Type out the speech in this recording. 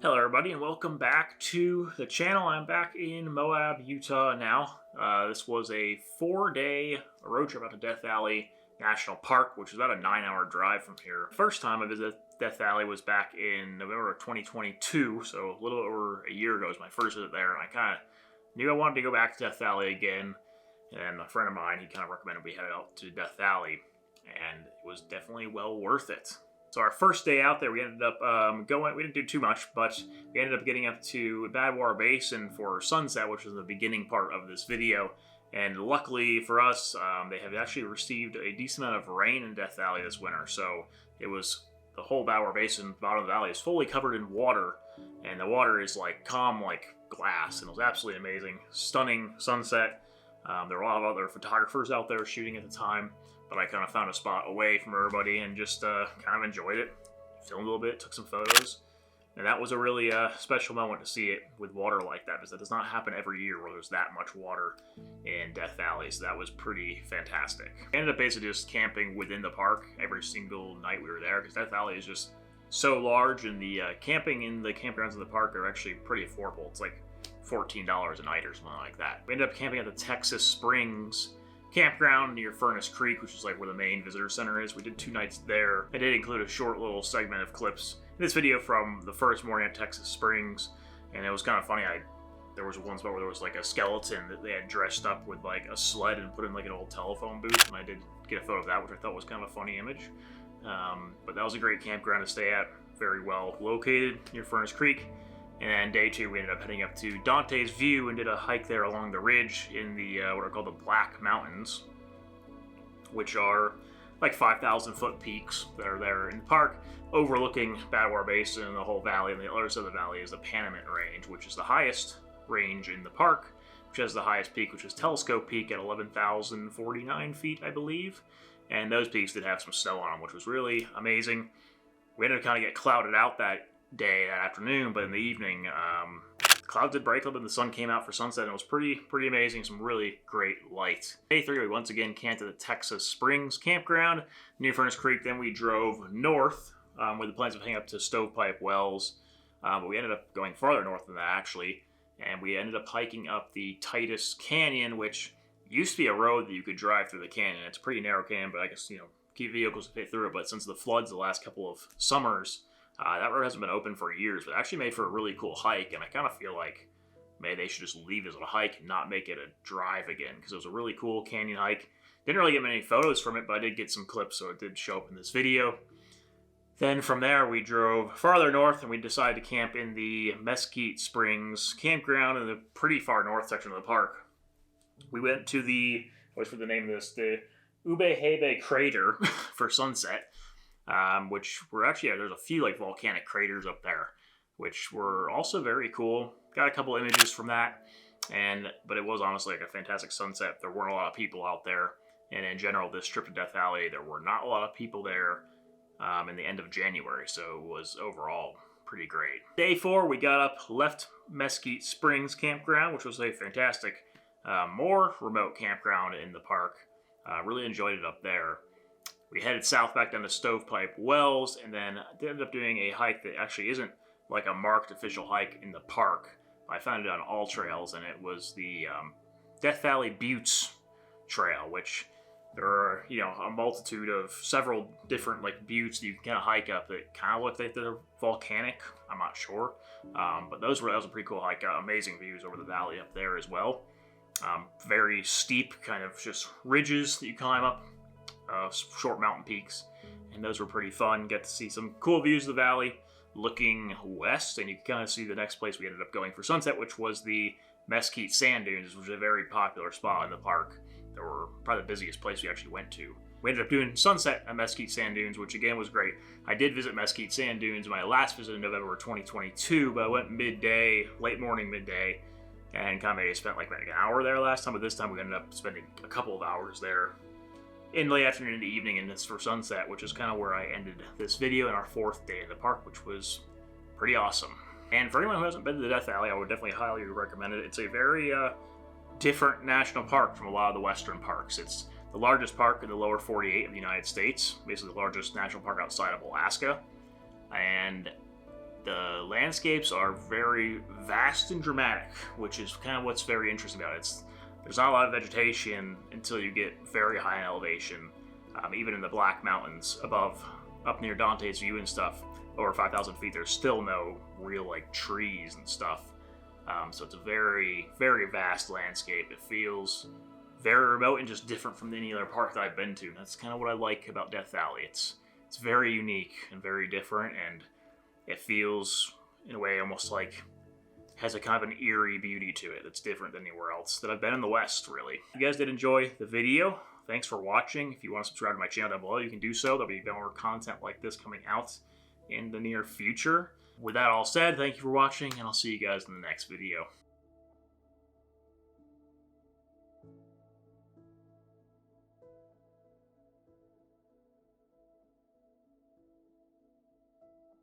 Hello everybody and welcome back to the channel. I'm back in Moab, Utah now. This was a 4-day road trip out to Death Valley National Park, which is about a 9-hour drive from here. First time I visited Death Valley was back in November of 2022, so a little over a year ago was my first visit there, and I kind of knew I wanted to go back to Death Valley again, and a friend of mine, he kind of recommended we head out to Death Valley, and it was definitely well worth it. So our first day out there, we ended up we didn't do too much, but we ended up getting up to Badwater Basin for sunset, which was the beginning part of this video. And luckily for us, they have actually received a decent amount of rain in Death Valley this winter. So it was, the whole Badwater Basin, bottom of the valley, is fully covered in water. And the water is like calm like glass, and it was absolutely amazing. Stunning sunset. There were a lot of other photographers out there shooting at the time. But I kind of found a spot away from everybody and just kind of enjoyed it. Filmed a little bit, took some photos. And that was a really special moment to see it with water like that, because that does not happen every year where there's that much water in Death Valley. So that was pretty fantastic. We ended up basically just camping within the park every single night we were there, because Death Valley is just so large, and the camping in the campgrounds in the park are actually pretty affordable. It's like $14 a night or something like that. We ended up camping at the Texas Springs campground near Furnace Creek, which is like where the main visitor center is. We did 2 nights there. I did include a short little segment of clips in this video from the first morning at Texas Springs, and it was kind of funny. There was one spot where there was like a skeleton that they had dressed up with like a sled and put in like an old telephone booth, and I did get a photo of that, which I thought was kind of a funny image. But that was a great campground to stay at, very well located near Furnace Creek. And then day 2, we ended up heading up to Dante's View and did a hike there along the ridge in the what are called the Black Mountains, which are like 5,000-foot peaks that are there in the park, overlooking Badwater Basin and the whole valley. And the other side of the valley is the Panamint Range, which is the highest range in the park, which has the highest peak, which is Telescope Peak at 11,049 feet, I believe. And those peaks did have some snow on them, which was really amazing. We ended up kind of get clouded out that afternoon, but in the evening, clouds did break up and the sun came out for sunset, and it was pretty amazing. Some really great light. Day 3, we once again camped at the Texas Springs campground near Furnace Creek. Then we drove north with the plans of heading up to Stovepipe Wells, but we ended up going farther north than that actually, and we ended up hiking up the Titus Canyon, which used to be a road that you could drive through the canyon. It's a pretty narrow canyon, but I guess keep vehicles to fit through it. But since the floods the last couple of summers, that road hasn't been open for years, but it actually made for a really cool hike, and I kind of feel like maybe they should just leave it as a hike and not make it a drive again, because it was a really cool canyon hike. Didn't really get many photos from it, but I did get some clips, so it did show up in this video. Then from there, we drove farther north, and we decided to camp in the Mesquite Springs campground in the pretty far north section of the park. We went to the, I always forget the name of this, the Ubehebe Crater for sunset. Which were actually, there's a few like volcanic craters up there, which were also very cool. Got a couple images from that, but it was honestly like a fantastic sunset. There weren't a lot of people out there, and in general, this trip to Death Valley, there were not a lot of people there in the end of January, so it was overall pretty great. Day 4, we got up, left Mesquite Springs campground, which was a fantastic, more remote campground in the park. Really enjoyed it up there. We headed south back down to Stovepipe Wells, and then ended up doing a hike that actually isn't like a marked official hike in the park. I found it on All Trails, and it was the Death Valley Buttes Trail, which there are, a multitude of several different like buttes that you can kind of hike up that kind of look like they're volcanic. I'm not sure, but that was a pretty cool hike. Amazing views over the valley up there as well. Very steep, kind of just ridges that you climb up. Short mountain peaks, and those were pretty fun. Get to see some cool views of the valley looking west, and you can kind of see the next place we ended up going for sunset, which was the Mesquite Sand Dunes, which was a very popular spot in the park. They were probably the busiest place we actually went to. We ended up doing sunset at Mesquite Sand Dunes, which again was great. I did visit Mesquite Sand Dunes my last visit in November 2022, but I went midday, late morning, midday, and kind of maybe spent like an hour there last time, but this time we ended up spending a couple of hours there in late afternoon and evening, and it's for sunset, which is kind of where I ended this video in our 4th day in the park, which was pretty awesome. And for anyone who hasn't been to the Death Valley, I would definitely highly recommend it. It's a very different national park from a lot of the western parks. It's the largest park in the lower 48 of the United States, basically the largest national park outside of Alaska, and The landscapes are very vast and dramatic, which is kind of what's very interesting about it. There's not a lot of vegetation until you get very high in elevation. Even in the Black Mountains above, up near Dante's view and stuff, over 5,000 feet, there's still no real like trees and stuff. So it's a very, very vast landscape. It feels very remote and just different from any other park that I've been to. That's kind of what I like about Death Valley. It's very unique and very different, and it feels in a way almost like has a kind of an eerie beauty to it that's different than anywhere else that I've been in the West, really. If you guys did enjoy the video, thanks for watching. If you want to subscribe to my channel down below, you can do so. There'll be more content like this coming out in the near future. With that all said, thank you for watching, and I'll see you guys in the next video.